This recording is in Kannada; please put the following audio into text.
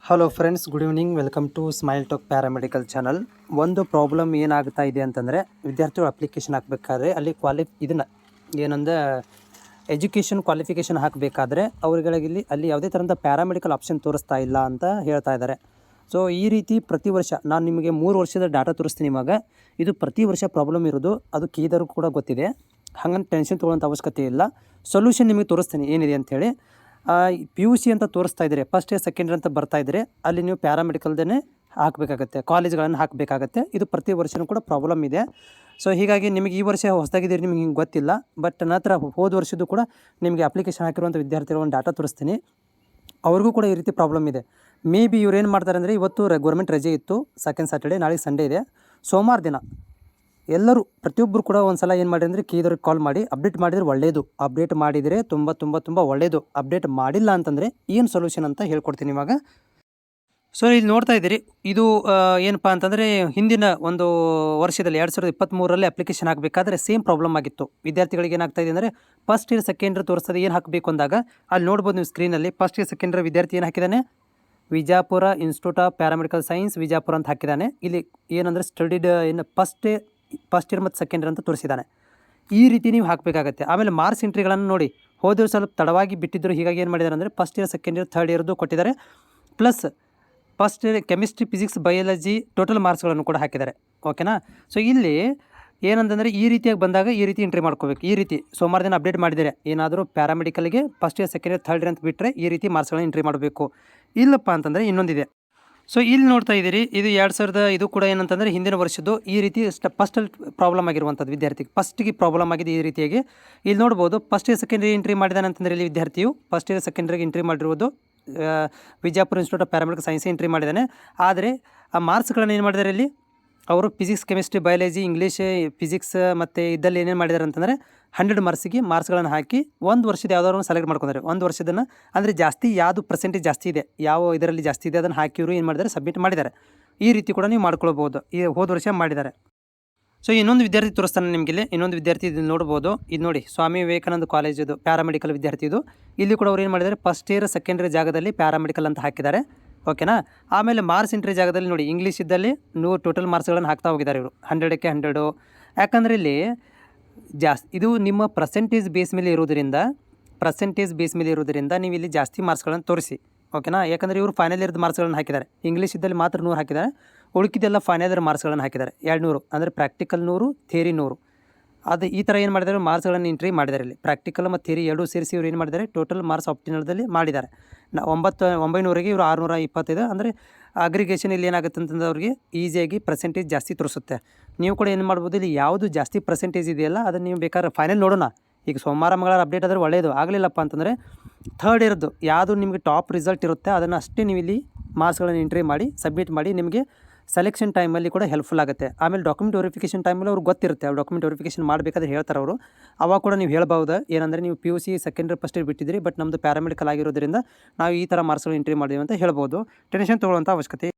Hello friends, good evening. Welcome to smile talk paramedical channel. ಒಂದು ಪ್ರಾಬ್ಲಮ್ ಏನಾಗ್ತಾ ಇದೆ ಅಂತಂದರೆ, ವಿದ್ಯಾರ್ಥಿಗಳು ಅಪ್ಲಿಕೇಶನ್ ಹಾಕಬೇಕಾದ್ರೆ ಅಲ್ಲಿ ಇದನ್ನು ಏನಂದರೆ ಎಜುಕೇಷನ್ ಕ್ವಾಲಿಫಿಕೇಷನ್ ಹಾಕಬೇಕಾದ್ರೆ ಅವರುಗಳಿಗೆ ಅಲ್ಲಿ ಯಾವುದೇ ಥರದ ಪ್ಯಾರಾಮೆಡಿಕಲ್ ಆಪ್ಷನ್ ತೋರಿಸ್ತಾ ಇಲ್ಲ ಅಂತ ಹೇಳ್ತಾ ಇದ್ದಾರೆ. ಸೊ ಈ ರೀತಿ ಪ್ರತಿ ವರ್ಷ ನಾನು ನಿಮಗೆ 3 ವರ್ಷದ ಡಾಟಾ ತೋರಿಸ್ತೀನಿ. ಇವಾಗ ಇದು ಪ್ರತಿ ವರ್ಷ ಪ್ರಾಬ್ಲಮ್ ಇರೋದು, ಅದು ಕೀದರ್ಗೂ ಕೂಡ ಗೊತ್ತಿದೆ. ಹಂಗಂತ ಟೆನ್ಷನ್ ತೊಗೊಳ್ಳೋಂಥ ಅವಶ್ಯಕತೆ ಇಲ್ಲ. ಸೊಲ್ಯೂಷನ್ ನಿಮಗೆ ತೋರಿಸ್ತೀನಿ ಏನಿದೆ ಅಂಥೇಳಿ. PUC ಅಂತ ತೋರಿಸ್ತಾ ಇದ್ದಾರೆ, ಫಸ್ಟ್ ಇಯರ್ ಸೆಕೆಂಡ್ ಇಯರ್ ಅಂತ ಬರ್ತಾ ಇದ್ದರೆ ಅಲ್ಲಿ ನೀವು ಪ್ಯಾರಾಮೆಡಿಕಲ್ದೇ ಹಾಕಬೇಕಾಗತ್ತೆ, ಕಾಲೇಜ್ಗಳನ್ನು ಹಾಕಬೇಕಾಗತ್ತೆ. ಇದು ಪ್ರತಿ ವರ್ಷವೂ ಕೂಡ ಪ್ರಾಬ್ಲಮ್ ಇದೆ. ಸೊ ಹೀಗಾಗಿ ನಿಮಗೆ ಈ ವರ್ಷ ಹೊಸದಾಗಿದ್ದೀರಿ, ನಿಮಗೆ ಹಿಂಗೆ ಗೊತ್ತಿಲ್ಲ. ಬಟ್ ನಂತರ ಹೋದ ವರ್ಷದ್ದು ಕೂಡ ನಿಮಗೆ ಅಪ್ಲಿಕೇಶನ್ ಹಾಕಿರುವಂಥ ವಿದ್ಯಾರ್ಥಿಗಳ ಒಂದು ಡಾಟಾ ತೋರಿಸ್ತೀನಿ. ಅವ್ರಿಗೂ ಕೂಡ ಈ ರೀತಿ ಪ್ರಾಬ್ಲಮ್ ಇದೆ. ಮೇ ಬಿ ಇವ್ರು ಏನು ಮಾಡ್ತಾರೆ ಅಂದರೆ, ಇವತ್ತು ಗೌರ್ಮೆಂಟ್ ರಜೆ ಇತ್ತು, ಸೆಕೆಂಡ್ ಸ್ಯಾಟರ್ಡೇ, ನಾಳೆಗೆ ಸಂಡೇ ಇದೆ. ಸೋಮವಾರ ದಿನ ಎಲ್ಲರೂ ಪ್ರತಿಯೊಬ್ಬರು ಕೂಡ ಒಂದು ಸಲ ಏನು ಮಾಡಿ ಅಂದರೆ ಕೀದವ್ರಿಗೆ ಕಾಲ್ ಮಾಡಿ ಅಪ್ಡೇಟ್ ಮಾಡಿದರೆ ಒಳ್ಳೆಯದು. ಅಪ್ಡೇಟ್ ಮಾಡಿದರೆ ತುಂಬ ತುಂಬ ತುಂಬ ಒಳ್ಳೆಯದು. ಅಪ್ಡೇಟ್ ಮಾಡಿಲ್ಲ ಅಂತಂದರೆ ಏನು ಸೊಲ್ಯೂಷನ್ ಅಂತ ಹೇಳ್ಕೊಡ್ತೀನಿ ಇವಾಗ. ಸೊ ಇಲ್ಲಿ ನೋಡ್ತಾ ಇದ್ದೀರಿ, ಇದು ಏನಪ್ಪ ಅಂತಂದರೆ ಹಿಂದಿನ ಒಂದು ವರ್ಷದಲ್ಲಿ 2023ರಲ್ಲಿ ಅಪ್ಲಿಕೇಶನ್ ಹಾಕಬೇಕಾದ್ರೆ ಸೇಮ್ ಪ್ರಾಬ್ಲಮ್ ಆಗಿತ್ತು. ವಿದ್ಯಾರ್ಥಿಗಳಿಗೆ ಏನಾಗ್ತಾ ಇದೆ ಅಂದರೆ, ಫಸ್ಟ್ ಇಯರ್ ಸೆಕೆಂಡ್ ಇಯರ್ ತೋರಿಸ್ತದೆ ಏನು ಹಾಕಬೇಕು ಅಂದಾಗ ಅಲ್ಲಿ ನೋಡ್ಬೋದು ನೀವು ಸ್ಕ್ರೀನಲ್ಲಿ. ಫಸ್ಟ್ ಇಯರ್ ಸೆಕೆಂಡ್ ಇಯರ್ ವಿದ್ಯಾರ್ಥಿ ಏನು ಹಾಕಿದ್ದಾನೆ, Vijayapura institute of paramedical science Vijayapura ಅಂತ ಹಾಕಿದ್ದಾನೆ. ಇಲ್ಲಿ ಏನಂದರೆ ಸ್ಟಡಿಡ್ ಇನ್ನು ಫಸ್ಟ್ ಇಯರ್ ಮತ್ತು ಸೆಕೆಂಡ್ ಇಯರ್ ಅಂತ ತೋರಿಸಿದ್ದಾನೆ. ಈ ರೀತಿ ನೀವು ಹಾಕಬೇಕಾಗತ್ತೆ. ಆಮೇಲೆ ಮಾರ್ಕ್ಸ್ ಎಂಟ್ರಿಗಳನ್ನು ನೋಡಿ, ಹೋದರೂ ಸ್ವಲ್ಪ ತಡವಾಗಿ ಬಿಟ್ಟಿದ್ದರು. ಹೀಗಾಗಿ ಏನು ಮಾಡಿದ್ದಾರೆ ಅಂದರೆ, first year second year third ಇಯರ್ದು ಕೊಟ್ಟಿದ್ದಾರೆ. Plus first year chemistry physics biology total ಮಾರ್ಕ್ಸ್ಗಳನ್ನು ಕೂಡ ಹಾಕಿದ್ದಾರೆ. ಓಕೆನಾ. ಸೊ ಇಲ್ಲಿ ಏನಂತಂದರೆ ಈ ರೀತಿಯಾಗಿ ಬಂದಾಗ ಈ ರೀತಿ ಎಂಟ್ರಿ ಮಾಡ್ಕೋಬೇಕು. ಈ ರೀತಿ ಸೋಮವಾರ ದಿನ ಅಪ್ಡೇಟ್ ಮಾಡಿದರೆ ಏನಾದರೂ ಪ್ಯಾರಾಮೆಡಿಕಲ್ಗೆ first year second year third year ಅಂತ ಬಿಟ್ಟರೆ ಈ ರೀತಿ ಮಾರ್ಕ್ಸ್ಗಳನ್ನ ಎಂಟ್ರಿ ಮಾಡಬೇಕು. ಇಲ್ಲಪ್ಪ ಅಂತಂದರೆ ಇನ್ನೊಂದಿದೆ. ಸೊ ಇಲ್ಲಿ ನೋಡ್ತಾ ಇದ್ದೀರಿ, ಇದು 2000 ಇದು ಕೂಡ ಏನಂತಂದರೆ ಹಿಂದಿನ ವರ್ಷದ್ದು ಈ ರೀತಿ ಫಸ್ಟಲ್ಲಿ ಪ್ರಾಬ್ಲಮ್ ಆಗಿರುವಂಥದ್ದು ವಿದ್ಯಾರ್ಥಿಗೆ. ಫಸ್ಟಿಗೆ ಪ್ರಾಬ್ಲಮ್ ಆಗಿದೆ ಈ ರೀತಿಯಾಗಿ. ಇಲ್ಲಿ ನೋಡ್ಬೋದು, first year second year entry ಮಾಡಿದಾನೆ ಅಂತಂದರೆ ಇಲ್ಲಿ ವಿದ್ಯಾರ್ಥಿಯು ಫಸ್ಟ್ ಇಯರ್ ಸೆಕೆಂಡ್ ಇಯರ್ಗೆ ಎಂಟ್ರಿ ಮಾಡಿರುವುದು Vijayapura institute of paramedical science entry ಮಾಡಿದ್ದಾನೆ. ಆದರೆ ಆ ಮಾರ್ಕ್ಸ್ಗಳನ್ನು ಏನು ಮಾಡಿದ್ದಾರೆ ಇಲ್ಲಿ ಅವರು physics chemistry biology English physics ಮತ್ತು ಇದ್ದಲ್ಲಿ ಏನೇನು ಮಾಡಿದ್ದಾರೆ ಅಂತಂದರೆ 100 ಮಾರ್ಕ್ಸ್ಗಳನ್ನು ಹಾಕಿ ಒಂದು ವರ್ಷದ ಯಾವುದಾದ್ರು ಸೆಲೆಕ್ಟ್ ಮಾಡ್ಕೊಂಡ್ರೆ, ಒಂದು ವರ್ಷದನ್ನು ಅಂದರೆ ಜಾಸ್ತಿ ಯಾವುದು ಪರ್ಸೆಂಟೇಜ್ ಜಾಸ್ತಿ ಇದೆ, ಯಾವ ಇದರಲ್ಲಿ ಜಾಸ್ತಿ ಇದೆ ಅದನ್ನು ಹಾಕಿವರು ಏನು ಮಾಡಿದ್ದಾರೆ ಸಬ್ಮಿಟ್ ಮಾಡಿದ್ದಾರೆ. ಈ ರೀತಿ ಕೂಡ ನೀವು ಮಾಡ್ಕೊಳ್ಬೋದು. ಈ ಹೋದ ವರ್ಷ ಮಾಡಿದ್ದಾರೆ. ಸೊ ಇನ್ನೊಂದು ವಿದ್ಯಾರ್ಥಿ ತೋರಿಸ್ತಾನೆ ನಿಮಗೆ. ಇಲ್ಲಿ ಇನ್ನೊಂದು ವಿದ್ಯಾರ್ಥಿ ಇದು ನೋಡ್ಬೋದು. ಇದು ನೋಡಿ, ಸ್ವಾಮಿ ವಿವೇಕಾನಂದ ಕಾಲೇಜದು ಪ್ಯಾರಾಮೆಡಿಕಲ್ ವಿದ್ಯಾರ್ಥಿ ಇದು. ಇಲ್ಲಿ ಕೂಡ ಅವ್ರು ಏನು ಮಾಡಿದ್ದಾರೆ, ಫಸ್ಟ್ ಇಯರ್ ಸೆಕೆಂಡ್ ಇಯರ್ ಜಾಗದಲ್ಲಿ ಪ್ಯಾರಾಮೆಡಿಕಲ್ ಅಂತ ಹಾಕಿದ್ದಾರೆ. ಓಕೆನಾ. ಆಮೇಲೆ ಮಾರ್ಕ್ಸ್ ಎಂಟ್ರಿ ಜಾಗದಲ್ಲಿ ನೋಡಿ, ಇಂಗ್ಲೀಷ್ ಇದ್ದಲ್ಲಿ 100 ಟೋಟಲ್ ಮಾರ್ಕ್ಸ್ಗಳನ್ನು ಹಾಕ್ತಾ ಹೋಗಿದ್ದಾರೆ ಇವರು. 100ಕ್ಕೆ 100. ಯಾಕಂದರೆ ಇಲ್ಲಿ ಜಾಸ್ತಿ ಇದು ನಿಮ್ಮ ಪರ್ಸೆಂಟೇಜ್ ಬೇಸ್ ಮೇಲೆ ಇರೋದರಿಂದ ನೀವು ಇಲ್ಲಿ ಜಾಸ್ತಿ ಮಾರ್ಕ್ಸ್ಗಳನ್ನು ತೋರಿಸಿ. ಓಕೆನಾ. ಯಾಕಂದರೆ ಇವರು ಫೈನಲ್ ಇಯರ್ದು ಮಾರ್ಕ್ಸ್ಗಳನ್ನು ಹಾಕಿದ್ದಾರೆ. ಇಂಗ್ಲೀಷ್ ಇದ್ದಲ್ಲಿ ಮಾತ್ರ 100 ಹಾಕಿದ್ದಾರೆ, ಉಳಿಕಿದೆಲ್ಲ ಫೈನಲ್ ಇಯರ್ ಮಾರ್ಕ್ಸ್ಗಳನ್ನು ಹಾಕಿದ್ದಾರೆ 200. ಅಂದರೆ ಪ್ರಾಕ್ಟಿಕಲ್ 100, ಥಿಯರಿ 100. ಅದು ಈ ಥರ ಏನು ಮಾಡಿದ್ದಾರೆ, ಮಾರ್ಕ್ಸ್ಗಳನ್ನು ಎಂಟ್ರಿ ಮಾಡಿದ್ದಾರೆ. ಇಲ್ಲಿ ಪ್ರಾಕ್ಟಿಕಲ್ ಮತ್ತು ಥಿಯರಿ ಎರಡೂ ಸೇರಿಸಿ ಇವರು ಏನು ಮಾಡಿದ್ದಾರೆ, ಟೋಟಲ್ ಮಾರ್ಕ್ಸ್ ಆಪ್ಟಿನಲ್ದಲ್ಲಿ ಮಾಡಿದ್ದಾರೆ. 900ಗೆ ಇವರು 625. ಅಂದರೆ ಅಗ್ರಿಗೇಷನ್ ಇಲ್ಲಿ ಏನಾಗುತ್ತೆ ಅಂತಂದ್ರೆ ಅವ್ರಿಗೆ ಈಸಿಯಾಗಿ ಪರ್ಸೆಂಟೇಜ್ ಜಾಸ್ತಿ ತೋರಿಸುತ್ತೆ. ನೀವು ಕೂಡ ಏನು ಮಾಡ್ಬೋದು, ಇಲ್ಲಿ ಯಾವುದು ಜಾಸ್ತಿ ಪರ್ಸೆಂಟೇಜ್ ಇದೆಯಲ್ಲ ಅದನ್ನು ನೀವು ಬೇಕಾದ್ರೆ ಫೈನಲ್ ನೋಡೋಣ. ಈಗ ಸೋಮವಾರ ಮಂಗಳವಾರ ಅಪ್ಡೇಟ್ ಆದರೆ ಒಳ್ಳೆಯದು. ಆಗಲಿಲ್ಲಪ್ಪ ಅಂತಂದರೆ ಥರ್ಡ್ ಇಯರ್ದು ಯಾವುದು ನಿಮಗೆ ಟಾಪ್ ರಿಸಲ್ಟ್ ಇರುತ್ತೆ ಅದನ್ನು ಅಷ್ಟೇ ನೀವು ಇಲ್ಲಿ ಮಾರ್ಕ್ಸ್ಗಳನ್ನು ಎಂಟ್ರಿ ಮಾಡಿ ಸಬ್ಮಿಟ್ ಮಾಡಿ. ನಿಮಗೆ ಸೆಲೆಕ್ಷನ್ ಟೈಮಲ್ಲಿ ಕೂಡ ಹೆಲ್ಪ್ಫುಲ್ ಆಗುತ್ತೆ. ಆಮೇಲೆ ಡಾಕ್ಯುಮೆಂಟ್ ವೆರಿಫಿಕೇಷನ್ ಟೈಮಲ್ಲಿ ಅವ್ರಿಗೆ ಗೊತ್ತಿರುತ್ತೆ, ಅವ್ರು ಡಾಕ್ಯುಮೆಂಟ್ ವೆರಿಫಿಕೇಷನ್ ಮಾಡಬೇಕಾದ್ರೆ ಹೇಳ್ತಾರೆ ಅವರು. ಅವಾಗ ಕೂಡ ನೀವು ಹೇಳ್ಬೋದು ಏನಂದರೆ, ನೀವು PUC second year first year ಬಿಟ್ಟಿದ್ದೀರಿ, ಬಟ್ ನಮ್ಮದು ಪ್ಯಾರಾಮೆಡಿಕಲ್ ಆಗಿರೋದ್ರಿಂದ ನಾವು ಈ ಥರ ಮಾರ್ಕ್ಸ್ಗಳು ಎಂಟ್ರಿ ಮಾಡಿದ್ದೀವಿ ಅಂತ ಹೇಳ್ಬೋದು. ಟೆನ್ಷನ್ ತೊಗೊಳ್ಳೋಂಥ ಅವಶ್ಯಕತೆ